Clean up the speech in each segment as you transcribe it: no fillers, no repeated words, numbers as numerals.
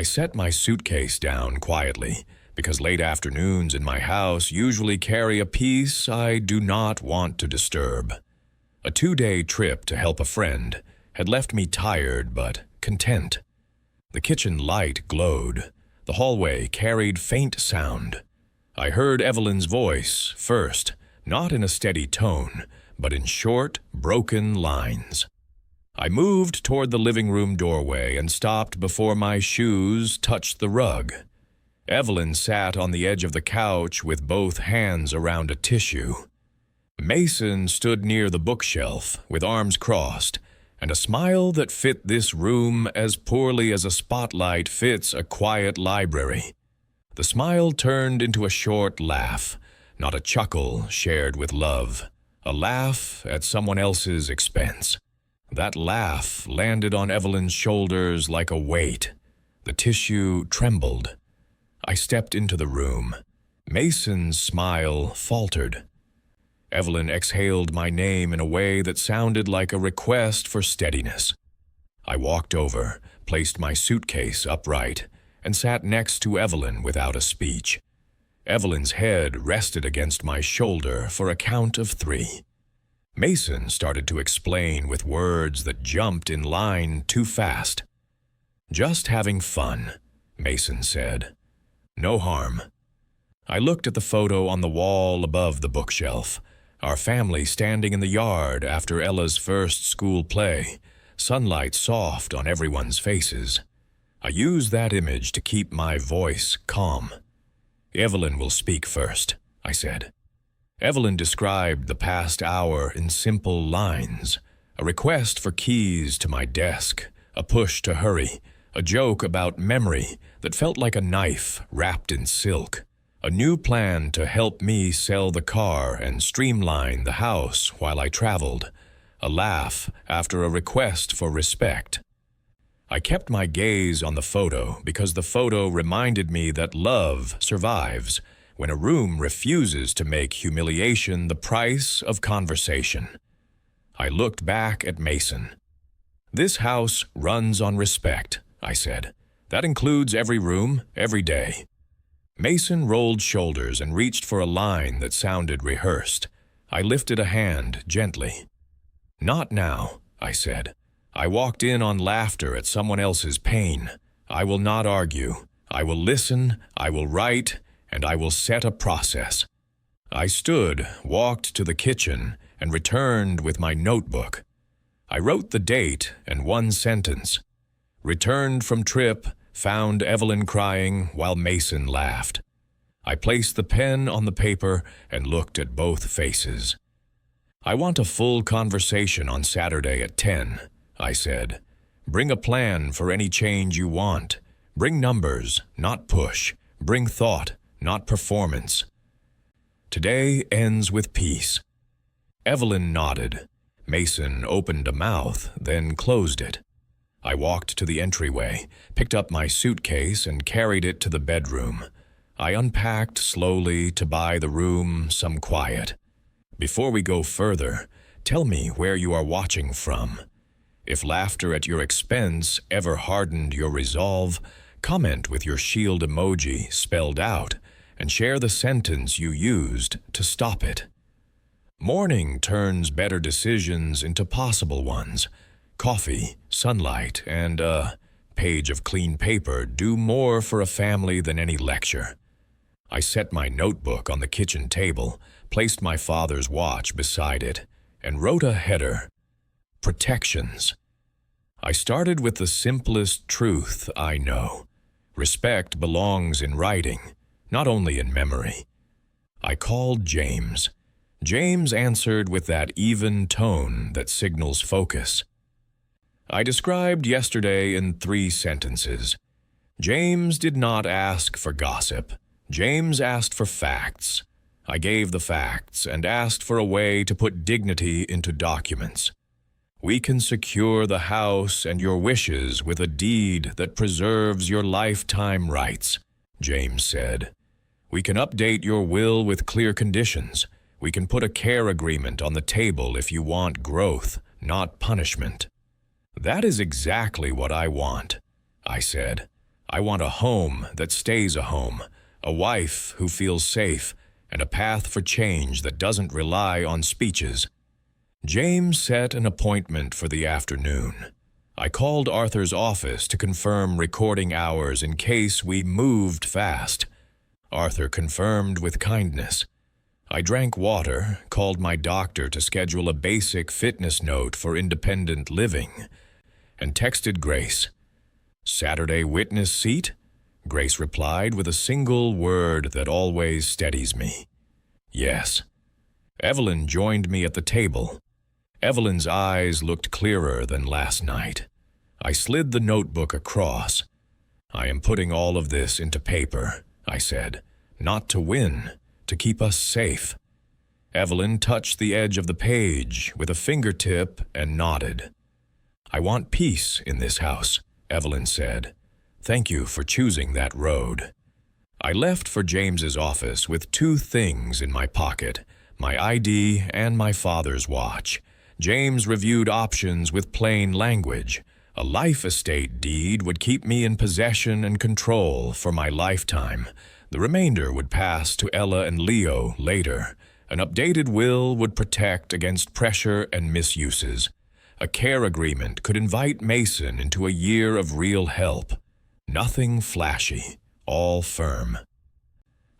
I set my suitcase down quietly, because late afternoons in my house usually carry a peace I do not want to disturb. A 2-day trip to help a friend had left me tired but content. The kitchen light glowed. The hallway carried faint sound. I heard Evelyn's voice first, not in a steady tone, but in short, broken lines. I moved toward the living room doorway and stopped before my shoes touched the rug. Evelyn sat on the edge of the couch with both hands around a tissue. Mason stood near the bookshelf with arms crossed and a smile that fit this room as poorly as a spotlight fits a quiet library. The smile turned into a short laugh, not a chuckle shared with love, a laugh at someone else's expense. That laugh landed on Evelyn's shoulders like a weight. The tissue trembled. I stepped into the room. Mason's smile faltered. Evelyn exhaled my name in a way that sounded like a request for steadiness. I walked over, placed my suitcase upright, and sat next to Evelyn without a speech. Evelyn's head rested against my shoulder for a count of 3. Mason started to explain with words that jumped in line too fast. "Just having fun," Mason said. "No harm." I looked at the photo on the wall above the bookshelf, our family standing in the yard after Ella's first school play, sunlight soft on everyone's faces. I used that image to keep my voice calm. "Evelyn will speak first," I said. Evelyn described the past hour in simple lines, a request for keys to my desk, a push to hurry, a joke about memory that felt like a knife wrapped in silk, a new plan to help me sell the car and streamline the house while I traveled, a laugh after a request for respect. I kept my gaze on the photo because the photo reminded me that love survives when a room refuses to make humiliation the price of conversation. I looked back at Mason. "This house runs on respect," I said. "That includes every room, every day." Mason rolled shoulders and reached for a line that sounded rehearsed. I lifted a hand gently. "Not now," I said. "I walked in on laughter at someone else's pain. I will not argue. I will listen, I will write, and I will set a process." I stood, walked to the kitchen, and returned with my notebook. I wrote the date and one sentence. Returned from trip, found Evelyn crying while Mason laughed. I placed the pen on the paper and looked at both faces. "I want a full conversation on Saturday at 10, I said. "Bring a plan for any change you want. Bring numbers, not push. Bring thought, not performance. Today ends with peace." Evelyn nodded. Mason opened a mouth, then closed it. I walked to the entryway, picked up my suitcase, and carried it to the bedroom. I unpacked slowly to buy the room some quiet. "Before we go further, tell me where you are watching from. If laughter at your expense ever hardened your resolve, comment with your shield emoji spelled out and share the sentence you used to stop it. Morning turns better decisions into possible ones. Coffee, sunlight, and a page of clean paper do more for a family than any lecture." I set my notebook on the kitchen table, placed my father's watch beside it, and wrote a header: Protections. I started with the simplest truth I know. Respect belongs in writing, not only in memory. I called James. James answered with that even tone that signals focus. I described yesterday in 3 sentences. James did not ask for gossip. James asked for facts. I gave the facts and asked for a way to put dignity into documents. "We can secure the house and your wishes with a deed that preserves your lifetime rights," James said. "We can update your will with clear conditions. We can put a care agreement on the table if you want growth, not punishment." "That is exactly what I want," I said. I want a home that stays a home, a wife who feels safe, and a path for change that doesn't rely on speeches. James set an appointment for the afternoon. I called Arthur's office to confirm recording hours in case we moved fast. Arthur confirmed with kindness. I drank water, called my doctor to schedule a basic fitness note for independent living, and texted Grace. "Saturday witness seat?" Grace replied with a single word that always steadies me. "Yes." Evelyn joined me at the table. Evelyn's eyes looked clearer than last night. I slid the notebook across. "I am putting all of this into paper," I said. "Not to win, to keep us safe." Evelyn touched the edge of the page with a fingertip and nodded. "I want peace in this house," Evelyn said. "Thank you for choosing that road." I left for James's office with two things in my pocket, my ID and my father's watch. James reviewed options with plain language. A life estate deed would keep me in possession and control for my lifetime. The remainder would pass to Ella and Leo later. An updated will would protect against pressure and misuses. A care agreement could invite Mason into a year of real help. Nothing flashy, all firm.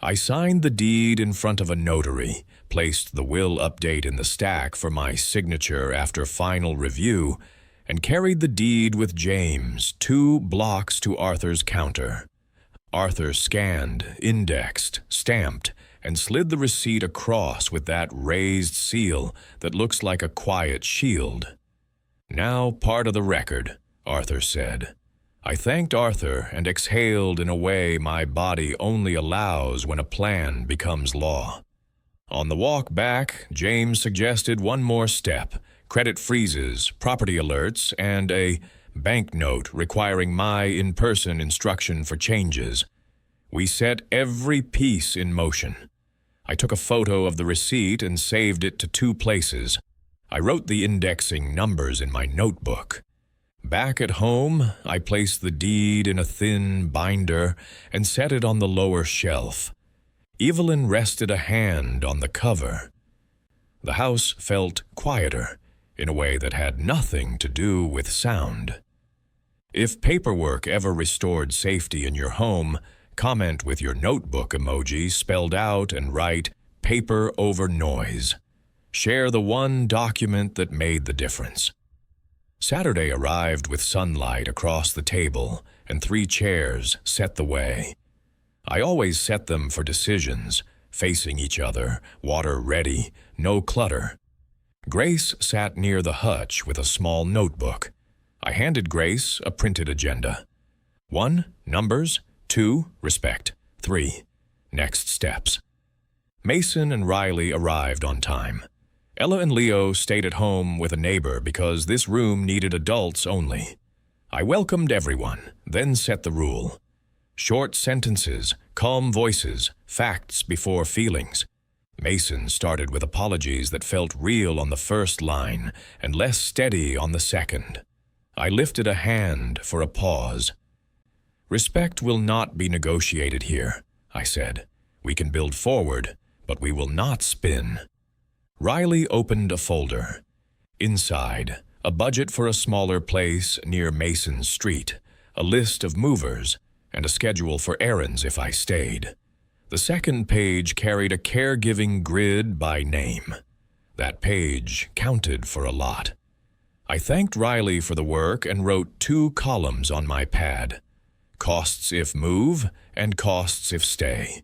I signed the deed in front of a notary, placed the will update in the stack for my signature after final review, and carried the deed with James 2 blocks to Arthur's counter. Arthur scanned, indexed, stamped, and slid the receipt across with that raised seal that looks like a quiet shield. "Now part of the record," Arthur said. I thanked Arthur and exhaled in a way my body only allows when a plan becomes law. On the walk back, James suggested one more step: credit freezes, property alerts, and a banknote requiring my in-person instruction for changes. We set every piece in motion. I took a photo of the receipt and saved it to 2 places. I wrote the indexing numbers in my notebook. Back at home, I placed the deed in a thin binder and set it on the lower shelf. Evelyn rested a hand on the cover. The house felt quieter, in a way that had nothing to do with sound. If paperwork ever restored safety in your home, comment with your notebook emoji spelled out and write "paper over noise." Share the one document that made the difference. Saturday arrived with sunlight across the table, and 3 chairs set the way. I always set them for decisions, facing each other, water ready, no clutter. Grace sat near the hutch with a small notebook. I handed Grace a printed agenda. 1. Numbers. 2. Respect. 3. Next steps. Mason and Riley arrived on time. Ella and Leo stayed at home with a neighbor because this room needed adults only. I welcomed everyone, then set the rule. Short sentences, calm voices, facts before feelings. Mason started with apologies that felt real on the first line and less steady on the second. I lifted a hand for a pause. "Respect will not be negotiated here," I said. "We can build forward, but we will not spin." Riley opened a folder. Inside, a budget for a smaller place near Mason Street, a list of movers, and a schedule for errands if I stayed. The second page carried a caregiving grid by name. That page counted for a lot. I thanked Riley for the work and wrote 2 columns on my pad: costs if move and costs if stay.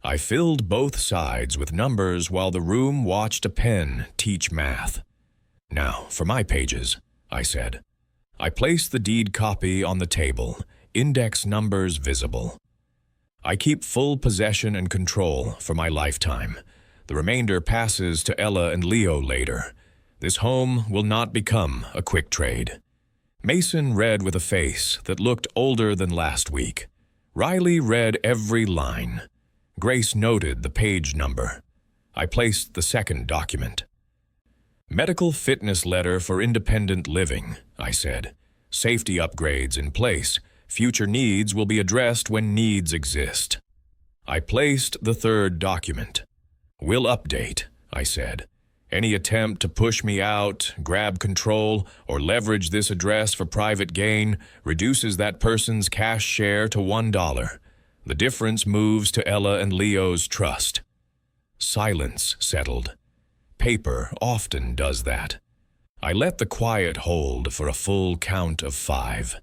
I filled both sides with numbers while the room watched a pen teach math. "Now, for my pages," I said. I placed the deed copy on the table, index numbers visible. I keep full possession and control for my lifetime. The remainder passes to Ella and Leo later. This home will not become a quick trade. Mason read with a face that looked older than last week. Riley read every line. Grace noted the page number. I placed the second document. "Medical fitness letter for independent living," I said. "Safety upgrades in place. Future needs will be addressed when needs exist. I placed the third document. We'll update, I said. Any attempt to push me out, grab control, or leverage this address for private gain reduces that person's cash share to $1. The difference moves to Ella and Leo's trust. Silence settled. Paper often does that. I let the quiet hold for a full count of 5.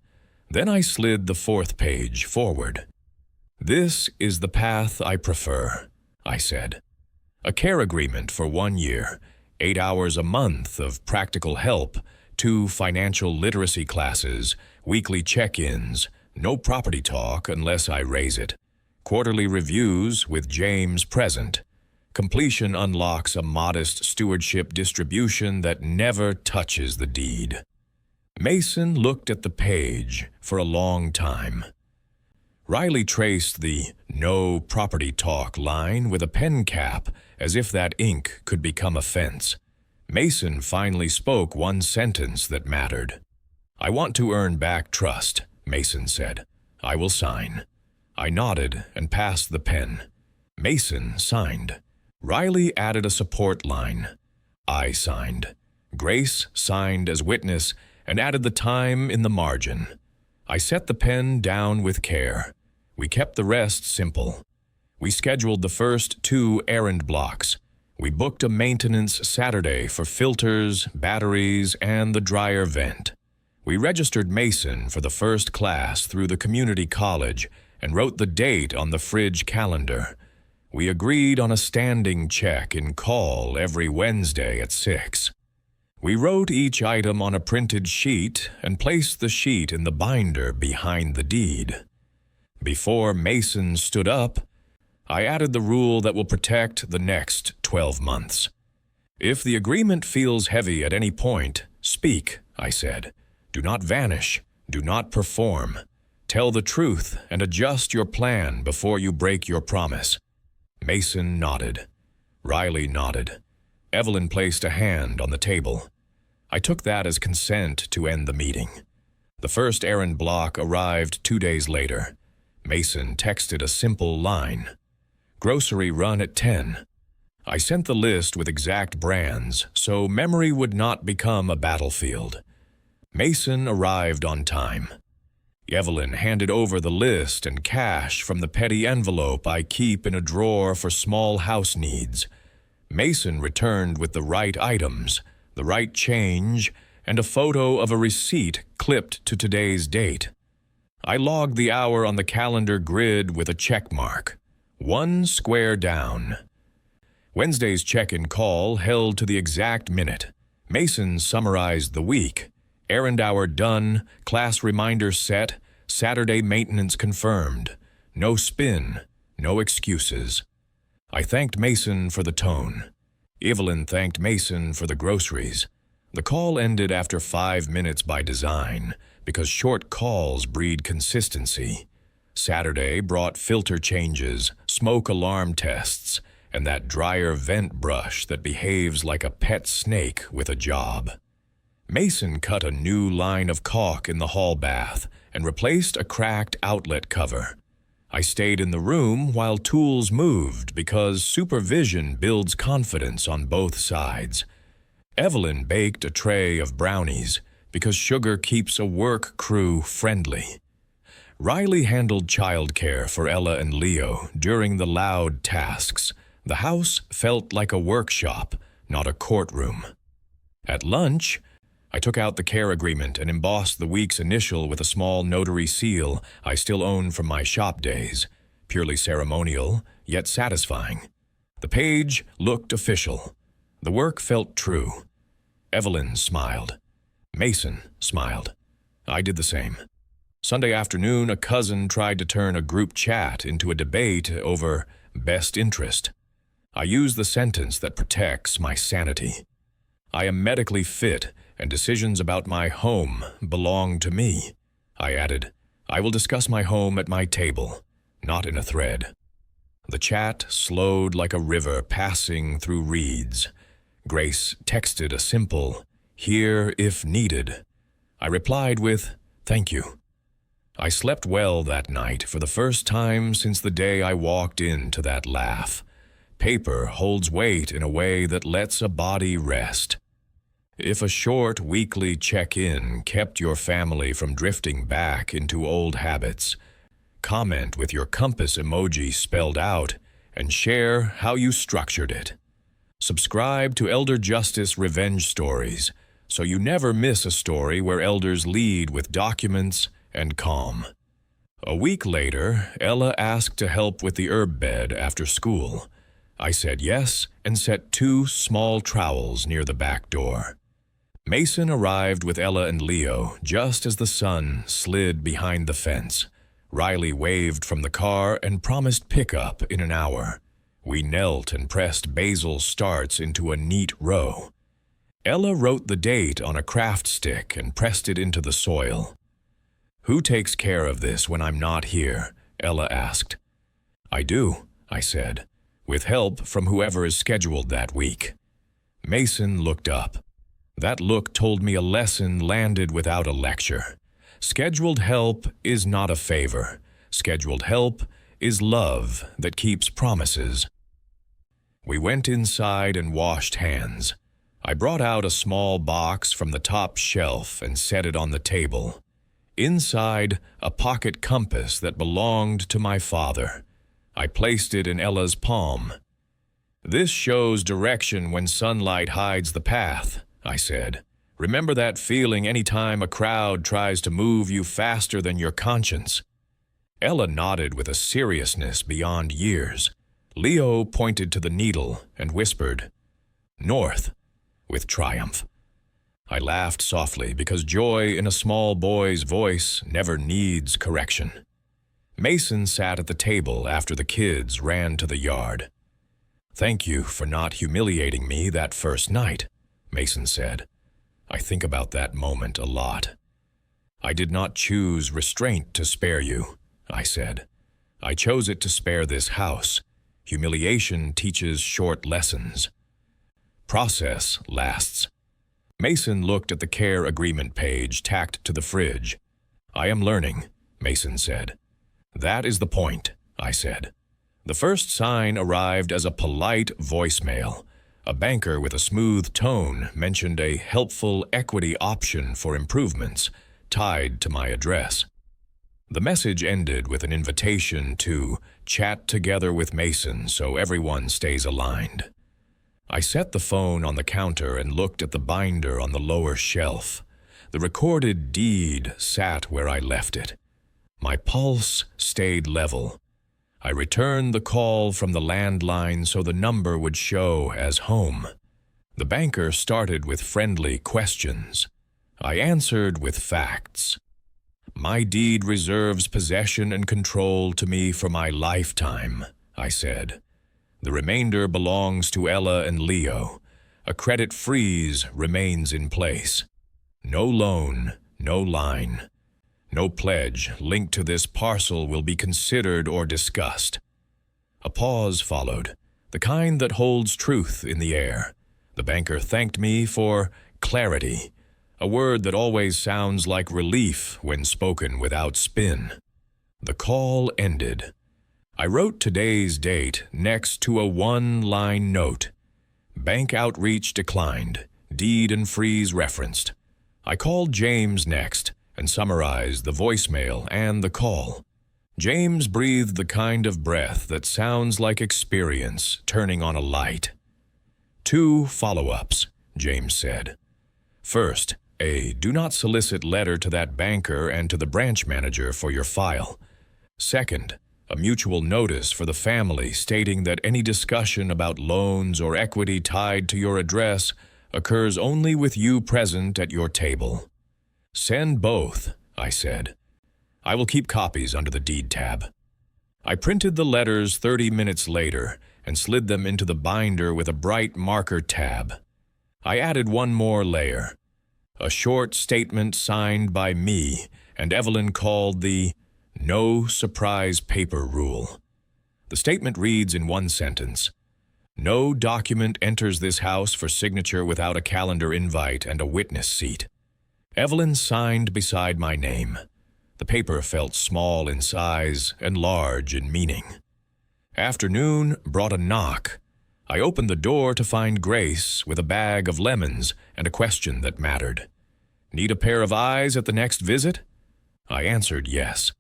Then I slid the 4th page forward. This is the path I prefer, I said. A care agreement for 1 year, 8 hours a month of practical help, 2 financial literacy classes, weekly check-ins, no property talk unless I raise it, quarterly reviews with James present. Completion unlocks a modest stewardship distribution that never touches the deed. Mason looked at the page for a long time. Riley traced the "no property talk" line with a pen cap as if that ink could become a fence. Mason finally spoke one sentence that mattered. "I want to earn back trust," Mason said. "I will sign." I nodded and passed the pen. Mason signed. Riley added a support line. I signed. Grace signed as witness and added the time in the margin. I set the pen down with care. We kept the rest simple. We scheduled the first 2 errand blocks. We booked a maintenance Saturday for filters, batteries, and the dryer vent. We registered Mason for the first class through the community college and wrote the date on the fridge calendar. We agreed on a standing check in call every Wednesday at 6. We wrote each item on a printed sheet and placed the sheet in the binder behind the deed. Before Mason stood up, I added the rule that will protect the next 12 months. If the agreement feels heavy at any point, speak, I said. Do not vanish. Do not perform. Tell the truth and adjust your plan before you break your promise. Mason nodded. Riley nodded. Evelyn placed a hand on the table. I took that as consent to end the meeting. The first errand block arrived 2 days later. Mason texted a simple line. Grocery run at 10. I sent the list with exact brands, so memory would not become a battlefield. Mason arrived on time. Evelyn handed over the list and cash from the petty envelope I keep in a drawer for small house needs. Mason returned with the right items, the right change, and a photo of a receipt clipped to today's date. I logged the hour on the calendar grid with a check mark. 1 square down. Wednesday's check-in call held to the exact minute. Mason summarized the week. Errand hour done, class reminder set, Saturday maintenance confirmed. No spin, no excuses. I thanked Mason for the tone. Evelyn thanked Mason for the groceries. The call ended after 5 minutes by design, because short calls breed consistency. Saturday brought filter changes, smoke alarm tests, and that dryer vent brush that behaves like a pet snake with a job. Mason cut a new line of caulk in the hall bath and replaced a cracked outlet cover. I stayed in the room while tools moved because supervision builds confidence on both sides. Evelyn baked a tray of brownies because sugar keeps a work crew friendly. Riley handled childcare for Ella and Leo during the loud tasks. The house felt like a workshop, not a courtroom. At lunch, I took out the care agreement and embossed the week's initial with a small notary seal I still own from my shop days, purely ceremonial, yet satisfying. The page looked official. The work felt true. Evelyn smiled. Mason smiled. I did the same. Sunday afternoon, a cousin tried to turn a group chat into a debate over best interest. I used the sentence that protects my sanity. I am medically fit, and decisions about my home belong to me. I added, I will discuss my home at my table, not in a thread. The chat slowed like a river passing through reeds. Grace texted a simple, "Here if needed." I replied with, "Thank you." I slept well that night for the first time since the day I walked into that laugh. Paper holds weight in a way that lets a body rest. If a short weekly check-in kept your family from drifting back into old habits, comment with your compass emoji spelled out and share how you structured it. Subscribe to Elder Justice Revenge Stories so you never miss a story where elders lead with documents and calm. A week later, Ella asked to help with the herb bed after school. I said yes and set 2 small trowels near the back door. Mason arrived with Ella and Leo just as the sun slid behind the fence. Riley waved from the car and promised pickup in an hour. We knelt and pressed basil starts into a neat row. Ella wrote the date on a craft stick and pressed it into the soil. "Who takes care of this when I'm not here?" Ella asked. "I do," I said, "with help from whoever is scheduled that week." Mason looked up. That look told me a lesson landed without a lecture. Scheduled help is not a favor. Scheduled help is love that keeps promises. We went inside and washed hands. I brought out a small box from the top shelf and set it on the table. Inside, a pocket compass that belonged to my father. I placed it in Ella's palm. "This shows direction when sunlight hides the path," I said. "Remember that feeling anytime a crowd tries to move you faster than your conscience." Ella nodded with a seriousness beyond years. Leo pointed to the needle and whispered, "North," with triumph. I laughed softly because joy in a small boy's voice never needs correction. Mason sat at the table after the kids ran to the yard. "Thank you for not humiliating me that first night," Mason said. "I think about that moment a lot." "I did not choose restraint to spare you," I said. "I chose it to spare this house. Humiliation teaches short lessons. Process lasts." Mason looked at the care agreement page tacked to the fridge. "I am learning," Mason said. "That is the point," I said. The first sign arrived as a polite voicemail. A banker with a smooth tone mentioned a helpful equity option for improvements tied to my address. The message ended with an invitation to chat together with Mason so everyone stays aligned. I set the phone on the counter and looked at the binder on the lower shelf. The recorded deed sat where I left it. My pulse stayed level. I returned the call from the landline so the number would show as home. The banker started with friendly questions. I answered with facts. "My deed reserves possession and control to me for my lifetime," I said. "The remainder belongs to Ella and Leo. A credit freeze remains in place. No loan, no line. No pledge linked to this parcel will be considered or discussed." A pause followed, the kind that holds truth in the air. The banker thanked me for clarity, a word that always sounds like relief when spoken without spin. The call ended. I wrote today's date next to a one-line note. Bank outreach declined, deed and freeze referenced. I called James next and summarized the voicemail and the call. James breathed the kind of breath that sounds like experience turning on a light. 2 follow-ups, James said. First, a do not solicit letter to that banker and to the branch manager for your file. Second, a mutual notice for the family stating that any discussion about loans or equity tied to your address occurs only with you present at your table. "Send both," I said. "I will keep copies under the deed tab." I printed the letters 30 minutes later and slid them into the binder with a bright marker tab. I added one more layer. A short statement signed by me and Evelyn called the "No Surprise Paper Rule." The statement reads in one sentence, "No document enters this house for signature without a calendar invite and a witness seat." Evelyn signed beside my name. The paper felt small in size and large in meaning. Afternoon brought a knock. I opened the door to find Grace with a bag of lemons and a question that mattered. Need a pair of eyes at the next visit? I answered yes.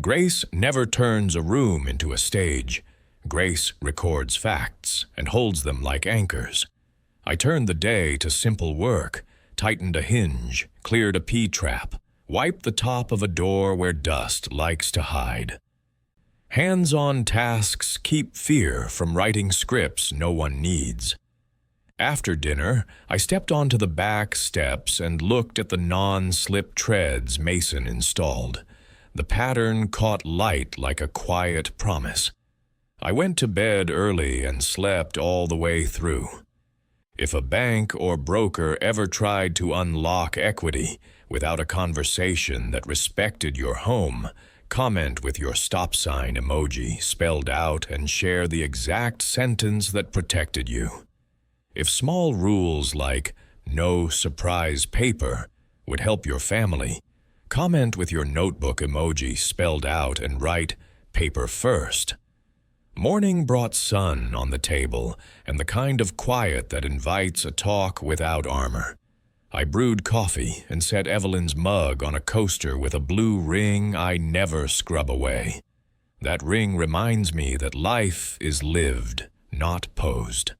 Grace never turns a room into a stage. Grace records facts and holds them like anchors. I turned the day to simple work, tightened a hinge, cleared a P-trap, wiped the top of a door where dust likes to hide. Hands-on tasks keep fear from writing scripts no one needs. After dinner, I stepped onto the back steps and looked at the non-slip treads Mason installed. The pattern caught light like a quiet promise. I went to bed early and slept all the way through. If a bank or broker ever tried to unlock equity without a conversation that respected your home, comment with your stop sign emoji spelled out and share the exact sentence that protected you. If small rules like no surprise paper would help your family, comment with your notebook emoji spelled out and write paper first. Morning brought sun on the table and the kind of quiet that invites a talk without armor. I brewed coffee and set Evelyn's mug on a coaster with a blue ring I never scrub away. That ring reminds me that life is lived, not posed.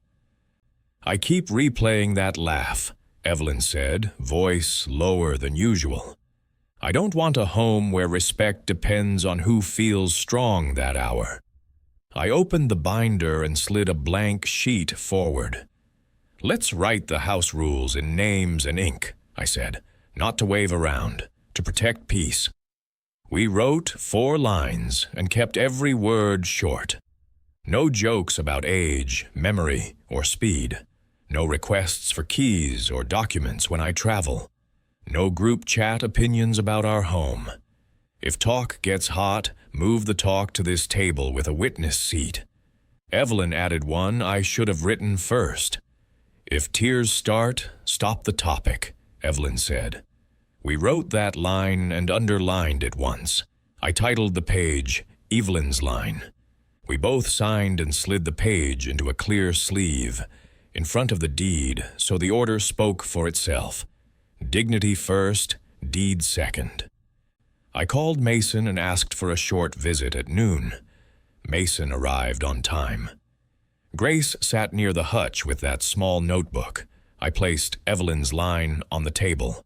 I keep replaying that laugh, Evelyn said, voice lower than usual. I don't want a home where respect depends on who feels strong that hour. I opened the binder and slid a blank sheet forward. Let's write the house rules in names and ink, I said, not to wave around, to protect peace. We wrote 4 lines and kept every word short. No jokes about age, memory, or speed. No requests for keys or documents when I travel. No group chat opinions about our home. If talk gets hot, move the talk to this table with a witness seat. Evelyn added one I should have written first. If tears start, stop the topic, Evelyn said. We wrote that line and underlined it once. I titled the page, Evelyn's Line. We both signed and slid the page into a clear sleeve, in front of the deed, so the order spoke for itself. Dignity first, deed second. I called Mason and asked for a short visit at noon. Mason arrived on time. Grace sat near the hutch with that small notebook. I placed Evelyn's line on the table.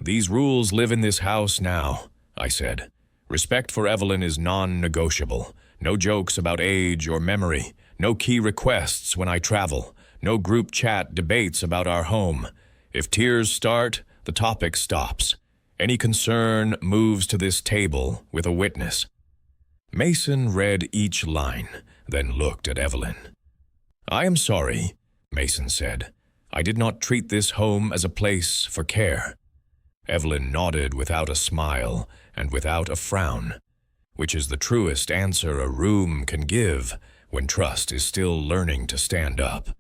These rules live in this house now, I said. Respect for Evelyn is non-negotiable. No jokes about age or memory. No key requests when I travel. No group chat debates about our home. If tears start, the topic stops. Any concern moves to this table with a witness. Mason read each line, then looked at Evelyn. I am sorry, Mason said. I did not treat this home as a place for care. Evelyn nodded without a smile and without a frown, which is the truest answer a room can give when trust is still learning to stand up.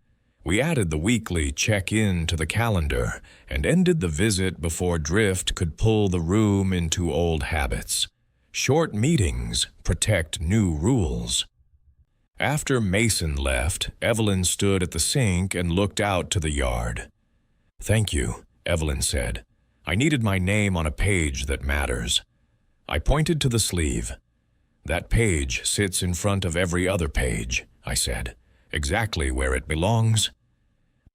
We added the weekly check-in to the calendar and ended the visit before drift could pull the room into old habits. Short meetings protect new rules. After Mason left, Evelyn stood at the sink and looked out to the yard. Thank you, Evelyn said. I needed my name on a page that matters. I pointed to the sleeve. That page sits in front of every other page, I said, exactly where it belongs.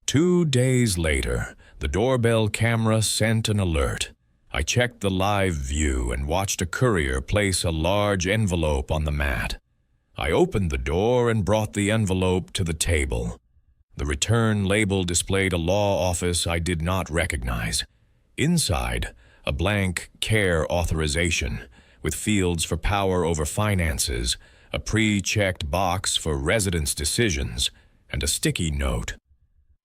2 days later, the doorbell camera sent an alert. I checked the live view and watched a courier place a large envelope on the mat. I opened the door and brought the envelope to the table. The return label displayed a law office I did not recognize. Inside, a blank care authorization with fields for power over finances, a pre-checked box for residence decisions, and a sticky note.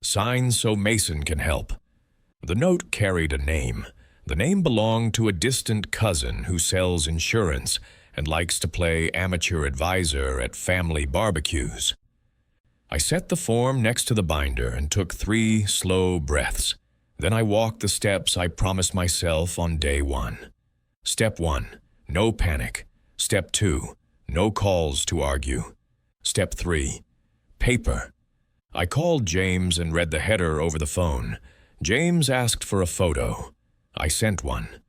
Sign so Mason can help. The note carried a name. The name belonged to a distant cousin who sells insurance and likes to play amateur advisor at family barbecues. I set the form next to the binder and took 3 slow breaths. Then I walked the steps I promised myself on day 1. Step 1. No panic. Step 2. No calls to argue. Step 3. Paper. I called James and read the header over the phone. James asked for a photo. I sent one.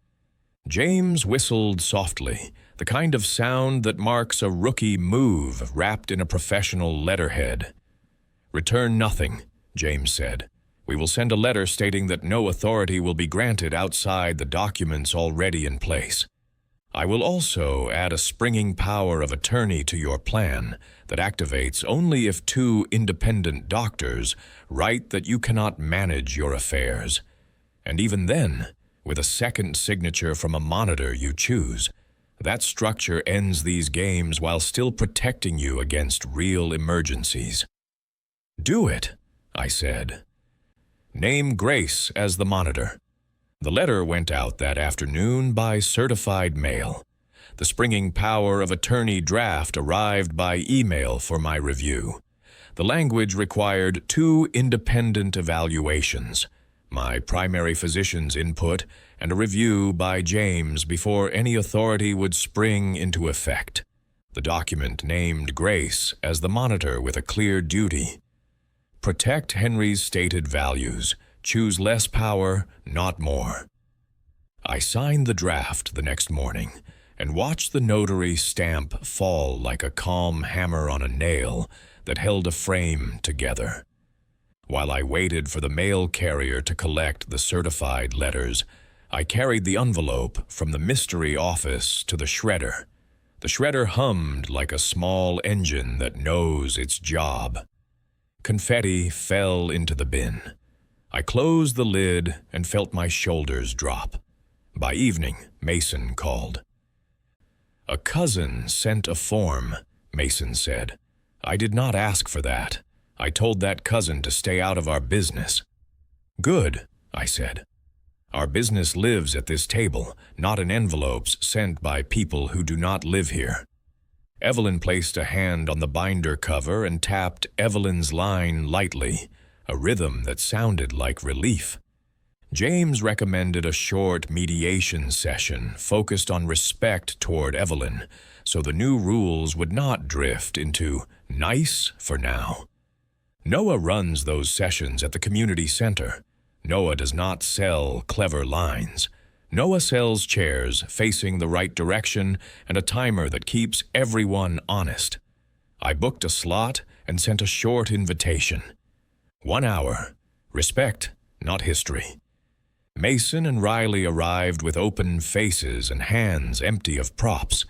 James whistled softly, the kind of sound that marks a rookie move wrapped in a professional letterhead. "Return nothing," James said. "We will send a letter stating that no authority will be granted outside the documents already in place. I will also add a springing power of attorney to your plan that activates only if 2 independent doctors write that you cannot manage your affairs. And even then, with a second signature from a monitor you choose, that structure ends these games while still protecting you against real emergencies." "Do it," I said. "Name Grace as the monitor." The letter went out that afternoon by certified mail. The springing power of attorney draft arrived by email for my review. The language required 2 independent evaluations, my primary physician's input and a review by James before any authority would spring into effect. The document named Grace as the monitor with a clear duty. Protect Henry's stated values. Choose less power, not more. I signed the draft the next morning and watched the notary stamp fall like a calm hammer on a nail that held a frame together. While I waited for the mail carrier to collect the certified letters, I carried the envelope from the mystery office to the shredder. The shredder hummed like a small engine that knows its job. Confetti fell into the bin. I closed the lid and felt my shoulders drop. By evening, Mason called. "A cousin sent a form," Mason said. "I did not ask for that. I told that cousin to stay out of our business." "Good," I said. "Our business lives at this table, not in envelopes sent by people who do not live here." Evelyn placed a hand on the binder cover and tapped Evelyn's line lightly, a rhythm that sounded like relief. James recommended a short mediation session focused on respect toward Evelyn, so the new rules would not drift into nice for now. Noah runs those sessions at the community center. Noah does not sell clever lines. Noah sells chairs facing the right direction and a timer that keeps everyone honest. I booked a slot and sent a short invitation. 1 hour. Respect, not history. Mason and Riley arrived with open faces and hands empty of props.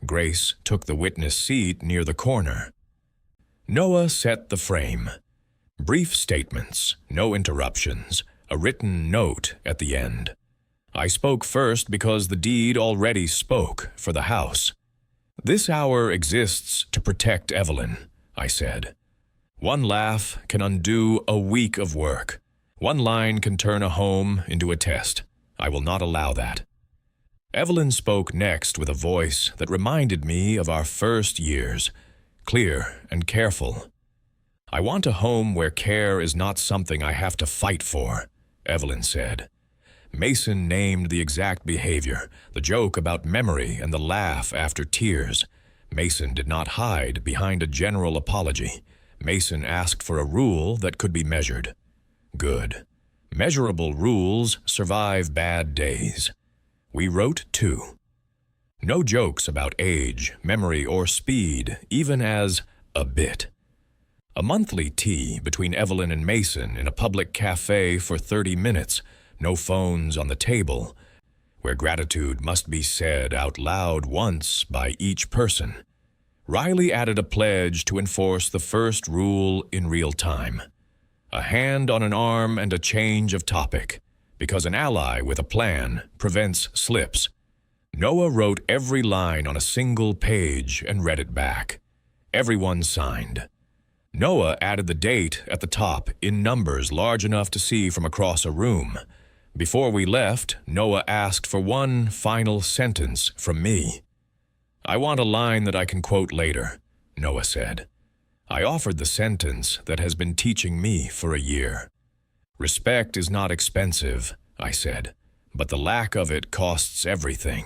Grace took the witness seat near the corner. Noah set the frame. Brief statements, no interruptions, a written note at the end. I spoke first because the deed already spoke for the house. "This hour exists to protect Evelyn," I said. "1 laugh can undo a week of work. 1 line can turn a home into a test. I will not allow that." Evelyn spoke next with a voice that reminded me of our first years, clear and careful. "I want a home where care is not something I have to fight for," Evelyn said. Mason named the exact behavior, the joke about memory and the laugh after tears. Mason did not hide behind a general apology. Mason asked for a rule that could be measured. Good. Measurable rules survive bad days. We wrote 2. No jokes about age, memory, or speed, even as a bit. A monthly tea between Evelyn and Mason in a public cafe for 30 minutes, no phones on the table, where gratitude must be said out loud once by each person. Riley added a pledge to enforce the first rule in real time. A hand on an arm and a change of topic, because an ally with a plan prevents slips. Noah wrote every line on a single page and read it back. Everyone signed. Noah added the date at the top in numbers large enough to see from across a room. Before we left, Noah asked for one final sentence from me. "I want a line that I can quote later," Noah said. I offered the sentence that has been teaching me for a year. "Respect is not expensive," I said, "but the lack of it costs everything.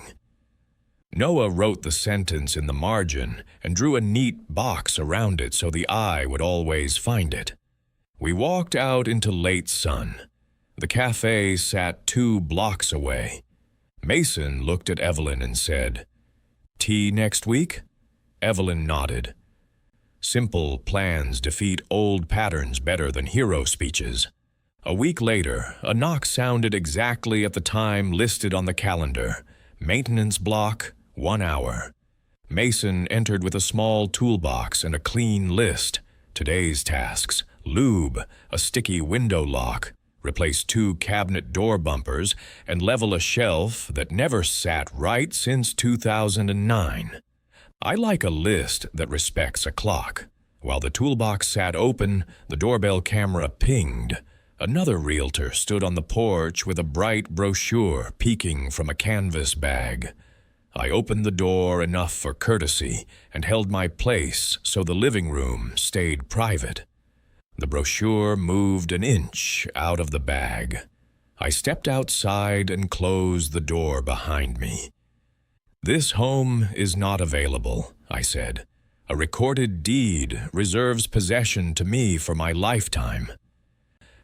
Noah wrote the sentence in the margin and drew a neat box around it so the eye would always find it. We walked out into late sun. The cafe sat 2 blocks away. Mason looked at Evelyn and said, "Tea next week?" Evelyn nodded. Simple plans defeat old patterns better than hero speeches. A week later, a knock sounded exactly at the time listed on the calendar. Maintenance block, 1 hour. Mason entered with a small toolbox and a clean list. Today's tasks: lube, a sticky window lock, replace 2 cabinet door bumpers, and level a shelf that never sat right since 2009. I like a list that respects a clock. While the toolbox sat open, the doorbell camera pinged. Another realtor stood on the porch with a bright brochure peeking from a canvas bag. I opened the door enough for courtesy and held my place so the living room stayed private. The brochure moved an inch out of the bag. I stepped outside and closed the door behind me. "This home is not available," I said. "A recorded deed reserves possession to me for my lifetime.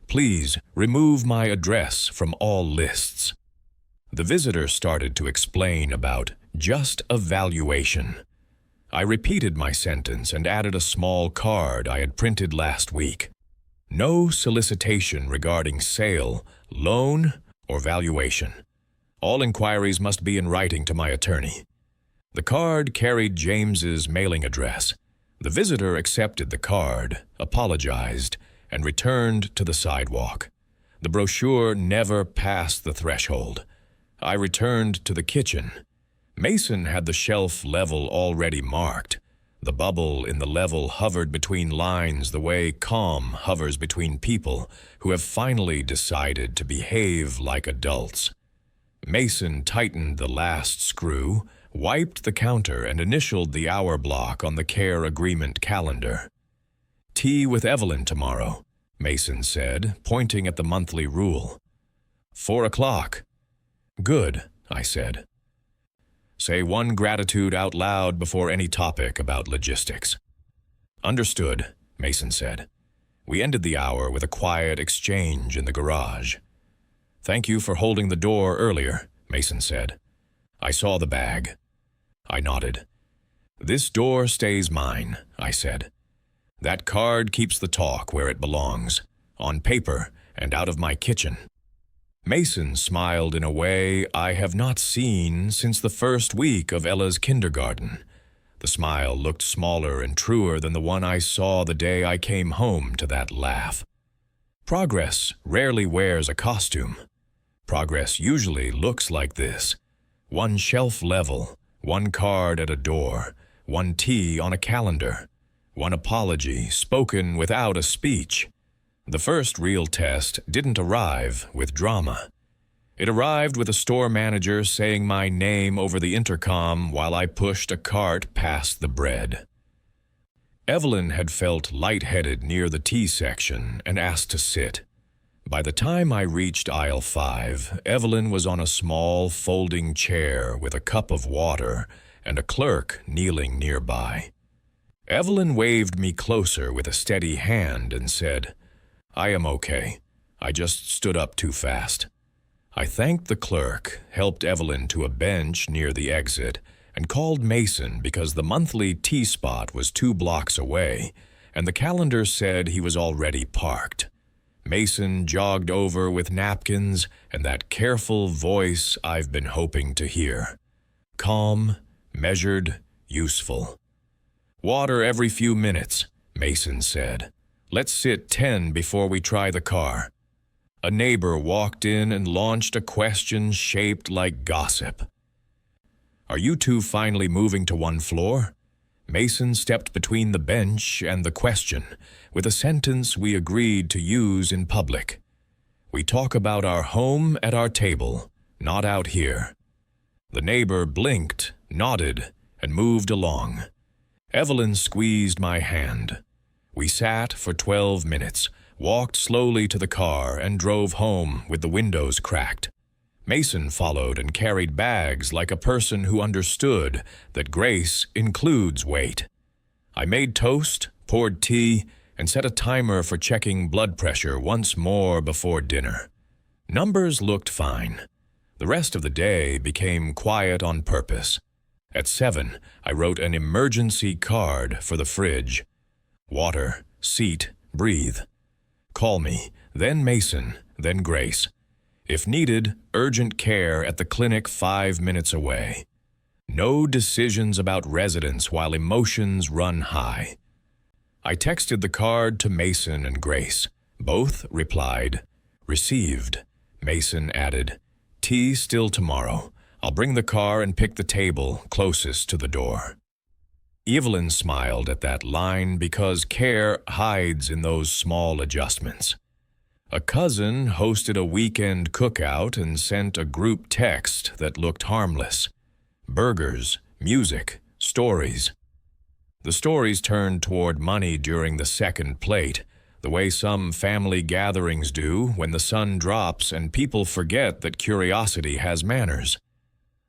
Please remove my address from all lists." The visitor started to explain about just a valuation. I repeated my sentence and added a small card I had printed last week. No solicitation regarding sale, loan, or valuation. All inquiries must be in writing to my attorney. The card carried James's mailing address. The visitor accepted the card, apologized, and returned to the sidewalk. The brochure never passed the threshold. I returned to the kitchen. Mason had the shelf level already marked. The bubble in the level hovered between lines the way calm hovers between people who have finally decided to behave like adults. Mason tightened the last screw, wiped the counter, and initialed the hour block on the care agreement calendar. "Tea with Evelyn tomorrow," Mason said, pointing at the monthly rule. 4 o'clock. "Good," I said. "Say 1 gratitude out loud before any topic about logistics." "Understood," Mason said. We ended the hour with a quiet exchange in the garage. "Thank you for holding the door earlier," Mason said. "I saw the bag." I nodded. "This door stays mine," I said. "That card keeps the talk where it belongs, on paper and out of my kitchen." Mason smiled in a way I have not seen since the first week of Ella's kindergarten. The smile looked smaller and truer than the one I saw the day I came home to that laugh. Progress rarely wears a costume. Progress usually looks like this: 1 shelf level, 1 card at a door, 1 T on a calendar, 1 apology spoken without a speech. The first real test didn't arrive with drama. It arrived with a store manager saying my name over the intercom while I pushed a cart past the bread. Evelyn had felt lightheaded near the tea section and asked to sit. By the time I reached aisle 5, Evelyn was on a small folding chair with a cup of water and a clerk kneeling nearby. Evelyn waved me closer with a steady hand and said, "I am okay. I just stood up too fast." I thanked the clerk, helped Evelyn to a bench near the exit, and called Mason because the monthly tea spot was 2 blocks away, and the calendar said he was already parked. Mason jogged over with napkins and that careful voice I've been hoping to hear. Calm, measured, useful. "Water every few minutes," Mason said. "Let's sit 10 before we try the car." A neighbor walked in and launched a question shaped like gossip. "Are you two finally moving to 1 floor?" Mason stepped between the bench and the question, with a sentence we agreed to use in public. "We talk about our home at our table, not out here." The neighbor blinked, nodded, and moved along. Evelyn squeezed my hand. We sat for 12 minutes, walked slowly to the car, and drove home with the windows cracked. Mason followed and carried bags like a person who understood that grace includes weight. I made toast, poured tea, and set a timer for checking blood pressure once more before dinner. Numbers looked fine. The rest of the day became quiet on purpose. At 7, I wrote an emergency card for the fridge. Water, seat, breathe. Call me, then Mason, then Grace. If needed, urgent care at the clinic 5 minutes away. No decisions about residence while emotions run high. I texted the card to Mason and Grace. Both replied, "Received." Mason added, "Tea still tomorrow. I'll bring the car and pick the table closest to the door." Evelyn smiled at that line because care hides in those small adjustments. A cousin hosted a weekend cookout and sent a group text that looked harmless. Burgers, music, stories. The stories turned toward money during the second plate, the way some family gatherings do when the sun drops and people forget that curiosity has manners.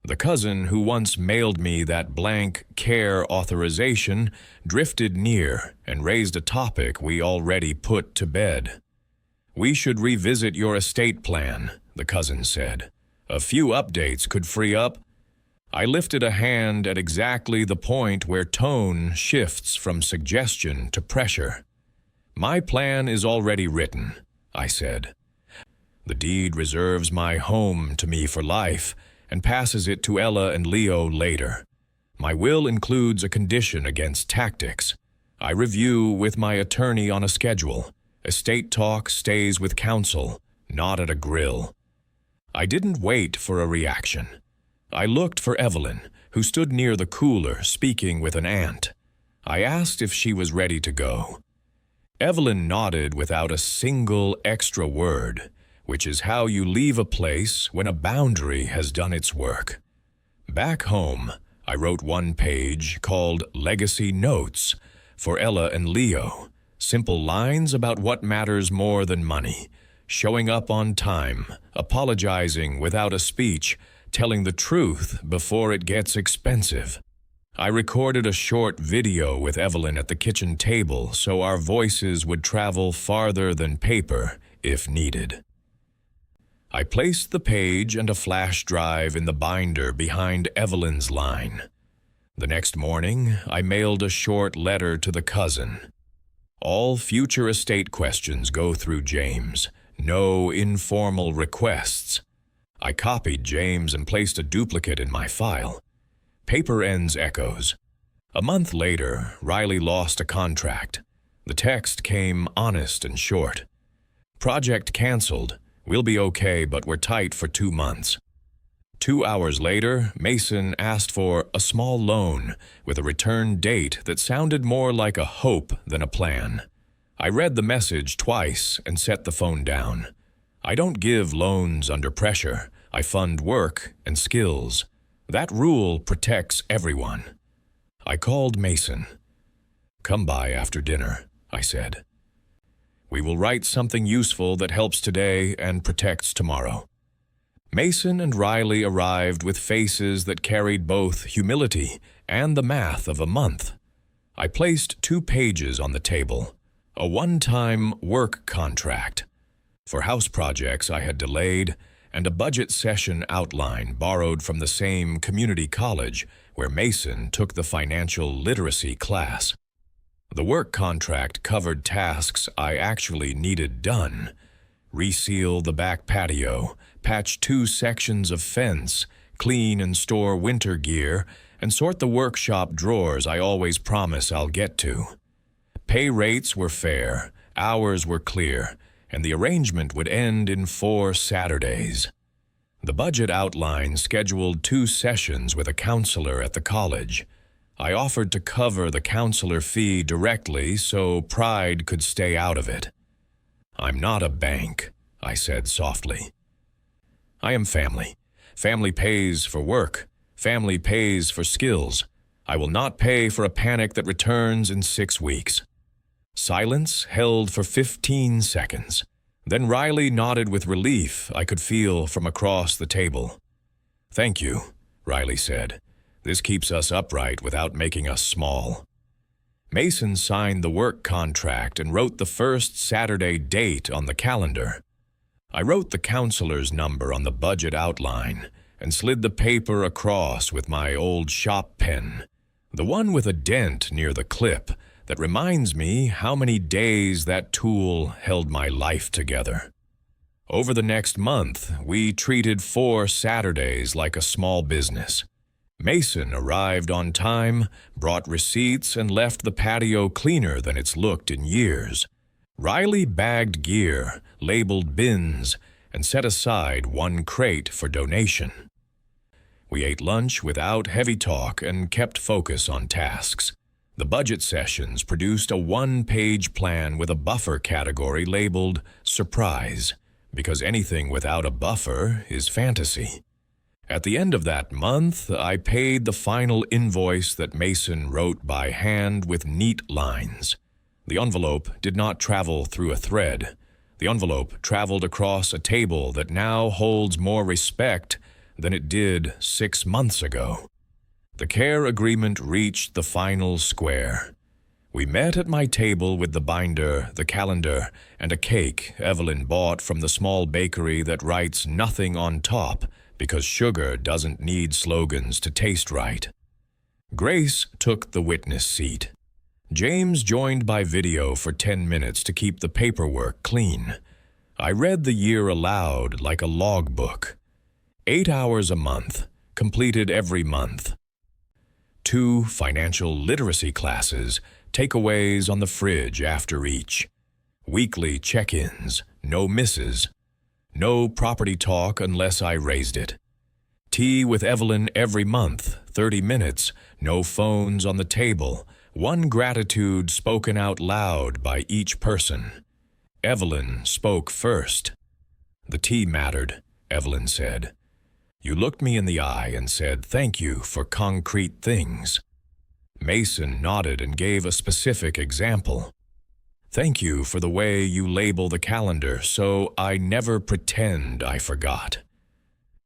The cousin who once mailed me that blank care authorization drifted near and raised a topic we already put to bed. "We should revisit your estate plan," the cousin said. "A few updates could free up." I lifted a hand at exactly the point where tone shifts from suggestion to pressure. "My plan is already written," I said. "The deed reserves my home to me for life and passes it to Ella and Leo later. My will includes a condition against tactics. I review with my attorney on a schedule. Estate talk stays with counsel, not at a grill." I didn't wait for a reaction. I looked for Evelyn, who stood near the cooler speaking with an aunt. I asked if she was ready to go. Evelyn nodded without a single extra word, which is how you leave a place when a boundary has done its work. Back home, I wrote one page called Legacy Notes for Ella and Leo, simple lines about what matters more than money, showing up on time, apologizing without a speech, telling the truth before it gets expensive. I recorded a short video with Evelyn at the kitchen table so our voices would travel farther than paper if needed. I placed the page and a flash drive in the binder behind Evelyn's line. The next morning, I mailed a short letter to the cousin. All future estate questions go through James. No informal requests. I copied James and placed a duplicate in my file. Paper ends echoes. A month later, Riley lost a contract. The text came honest and short. "Project canceled. We'll be okay, but we're tight for 2 months." 2 hours later, Mason asked for a small loan with a return date that sounded more like a hope than a plan. I read the message twice and set the phone down. I don't give loans under pressure. I fund work and skills. That rule protects everyone. I called Mason. "Come by after dinner," I said. "We will write something useful that helps today and protects tomorrow." Mason and Riley arrived with faces that carried both humility and the math of a month. I placed 2 pages on the table, a one-time work contract for house projects I had delayed, and a budget session outline borrowed from the same community college where Mason took the financial literacy class. The work contract covered tasks I actually needed done: reseal the back patio, patch 2 sections of fence, clean and store winter gear, and sort the workshop drawers I always promise I'll get to. Pay rates were fair, hours were clear, and the arrangement would end in 4 Saturdays. The budget outline scheduled 2 sessions with a counselor at the college. I offered to cover the counselor fee directly so pride could stay out of it. "I'm not a bank," I said softly. "I am family. Family pays for work. Family pays for skills. I will not pay for a panic that returns in 6 weeks." Silence held for 15 seconds. Then Riley nodded with relief I could feel from across the table. "Thank you," Riley said. "This keeps us upright without making us small." Mason signed the work contract and wrote the first Saturday date on the calendar. I wrote the counselor's number on the budget outline and slid the paper across with my old shop pen, the one with a dent near the clip that reminds me how many days that tool held my life together. Over the next month, we treated 4 Saturdays like a small business. Mason arrived on time, brought receipts, and left the patio cleaner than it's looked in years. Riley bagged gear, labeled bins, and set aside 1 crate for donation. We ate lunch without heavy talk and kept focus on tasks. The budget sessions produced a 1-page plan with a buffer category labeled Surprise, because anything without a buffer is fantasy. At the end of that month, I paid the final invoice that Mason wrote by hand with neat lines. The envelope did not travel through a thread. The envelope traveled across a table that now holds more respect than it did 6 months ago. The care agreement reached the final square. We met at my table with the binder, the calendar, and a cake Evelyn bought from the small bakery that writes nothing on top because sugar doesn't need slogans to taste right. Grace took the witness seat. James joined by video for 10 minutes to keep the paperwork clean. I read the year aloud like a logbook. 8 hours a month, completed every month. 2 financial literacy classes, takeaways on the fridge after each. Weekly check-ins, no misses. No property talk unless I raised it. Tea with Evelyn every month, 30 minutes, no phones on the table, 1 gratitude spoken out loud by each person. Evelyn spoke first. "The tea mattered," Evelyn said. "You looked me in the eye and said thank you for concrete things." Mason nodded and gave a specific example. "Thank you for the way you label the calendar so I never pretend I forgot."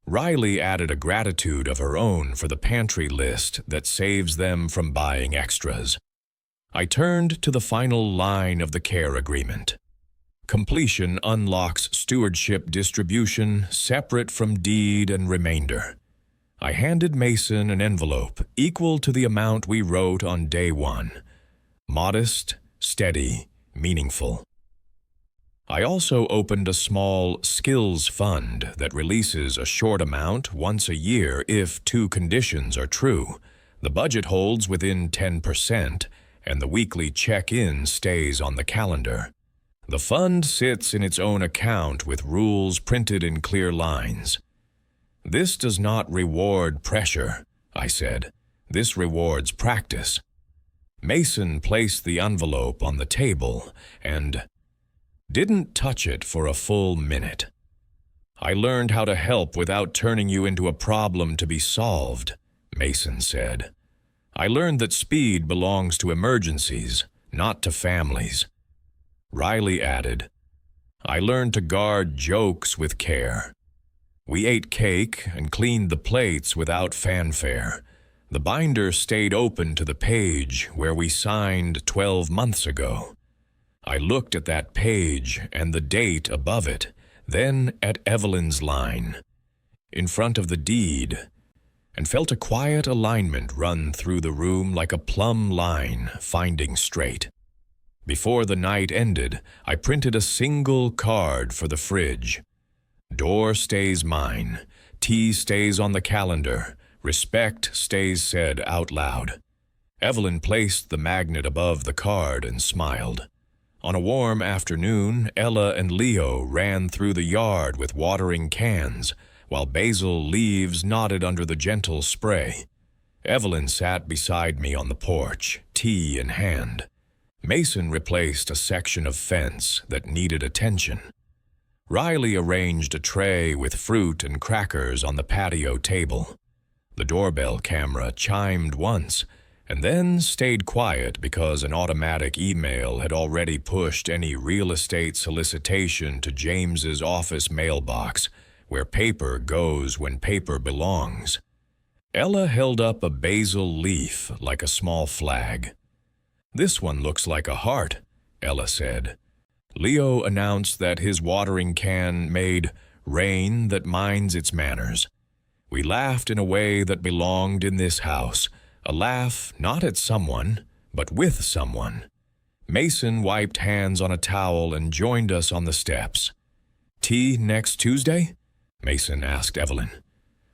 Riley added a gratitude of her own for the pantry list that saves them from buying extras. I turned to the final line of the care agreement. Completion unlocks stewardship distribution separate from deed and remainder. I handed Mason an envelope equal to the amount we wrote on day 1. Modest, steady, meaningful. I also opened a small skills fund that releases a short amount once a year if 2 conditions are true. The budget holds within 10%, and the weekly check-in stays on the calendar. The fund sits in its own account with rules printed in clear lines. "This does not reward pressure," I said. "This rewards practice." Mason placed the envelope on the table and didn't touch it for a full minute. "I learned how to help without turning you into a problem to be solved," Mason said. "I learned that speed belongs to emergencies, not to families." Riley added, "I learned to guard jokes with care." We ate cake and cleaned the plates without fanfare. The binder stayed open to the page where we signed 12 months ago. I looked at that page and the date above it, then at Evelyn's line, in front of the deed, and felt a quiet alignment run through the room like a plumb line finding straight. Before the night ended, I printed a single card for the fridge. Door stays mine, tea stays on the calendar, respect stays said out loud. Evelyn placed the magnet above the card and smiled. On a warm afternoon, Ella and Leo ran through the yard with watering cans, while basil leaves nodded under the gentle spray. Evelyn sat beside me on the porch, tea in hand. Mason replaced a section of fence that needed attention. Riley arranged a tray with fruit and crackers on the patio table. The doorbell camera chimed once, and then stayed quiet because an automatic email had already pushed any real estate solicitation to James's office mailbox, where paper goes when paper belongs. Ella held up a basil leaf like a small flag. "This one looks like a heart," Ella said. Leo announced that his watering can made rain that minds its manners. We laughed in a way that belonged in this house, a laugh not at someone, but with someone. Mason wiped hands on a towel and joined us on the steps. "Tea next Tuesday?" Mason asked Evelyn.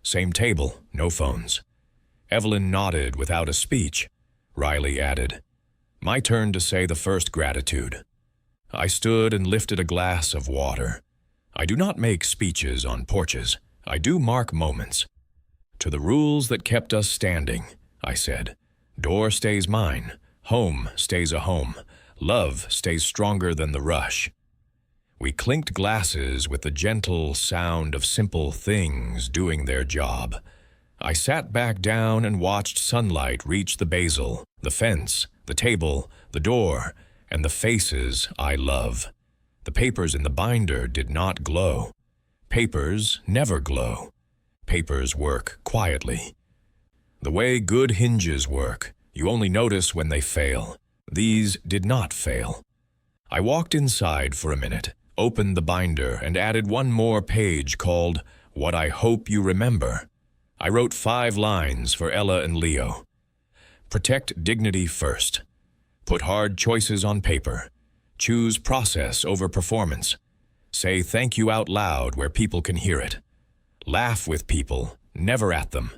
"Same table, no phones." Evelyn nodded without a speech. Riley added, "My turn to say the first gratitude." I stood and lifted a glass of water. I do not make speeches on porches. I do mark moments. "To the rules that kept us standing," I said. "Door stays mine. Home stays a home. Love stays stronger than the rush." We clinked glasses with the gentle sound of simple things doing their job. I sat back down and watched sunlight reach the basil, the fence, the table, the door, and the faces I love. The papers in the binder did not glow. Papers never glow. Papers work quietly. The way good hinges work, you only notice when they fail. These did not fail. I walked inside for a minute, opened the binder, and added one more page called "What I Hope You Remember." I wrote 5 lines for Ella and Leo. Protect dignity first. Put hard choices on paper. Choose process over performance. Say thank you out loud where people can hear it. Laugh with people, never at them.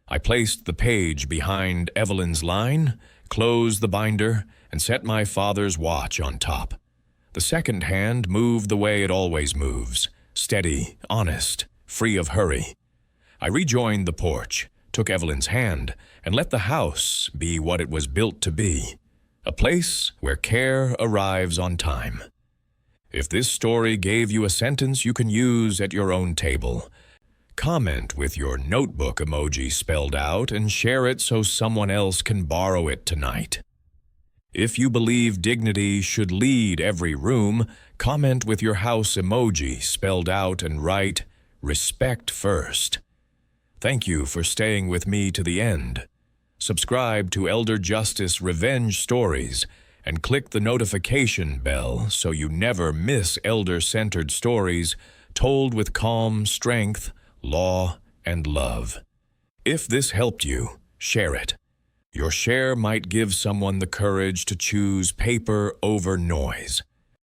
I placed the page behind Evelyn's line, closed the binder, and set my father's watch on top. The second hand moved the way it always moves, steady, honest, free of hurry. I rejoined the porch, took Evelyn's hand, and let the house be what it was built to be. A place where care arrives on time. If this story gave you a sentence you can use at your own table, comment with your notebook emoji spelled out and share it so someone else can borrow it tonight. If you believe dignity should lead every room, comment with your house emoji spelled out and write, "Respect first." Thank you for staying with me to the end. Subscribe to Elder Justice Revenge Stories and click the notification bell so you never miss elder-centered stories told with calm strength, law, and love. If this helped you, share it. Your share might give someone the courage to choose paper over noise.